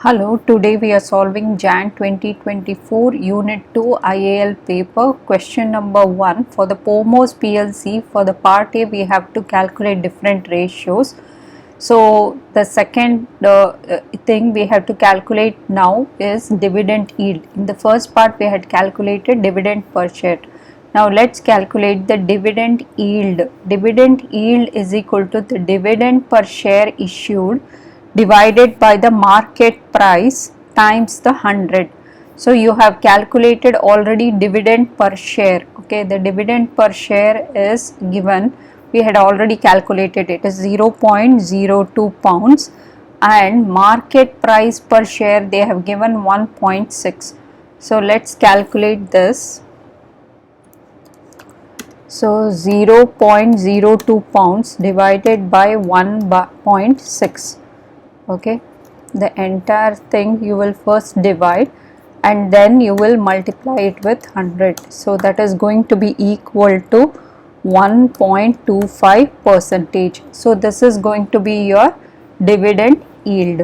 Hello, today we are solving Jan 2024 Unit 2 IAL paper. Question number 1 for the Pomos PLC. For the part A, we have to calculate different ratios. So the second thing we have to calculate now is dividend yield. In the first part, we had calculated dividend per share. Now let's calculate the dividend yield. Dividend yield is equal to the dividend per share issued divided by the market price times the 100. So you have calculated already dividend per share. Okay, the dividend per share is given. We had already calculated it is 0.02 pounds and market price per share they have given 1.6. So let's calculate this. So 0.02 pounds divided by 1.6. Okay, the entire thing you will first divide and then you will multiply it with 100. So that is going to be equal to 1.25%. So this is going to be your dividend yield.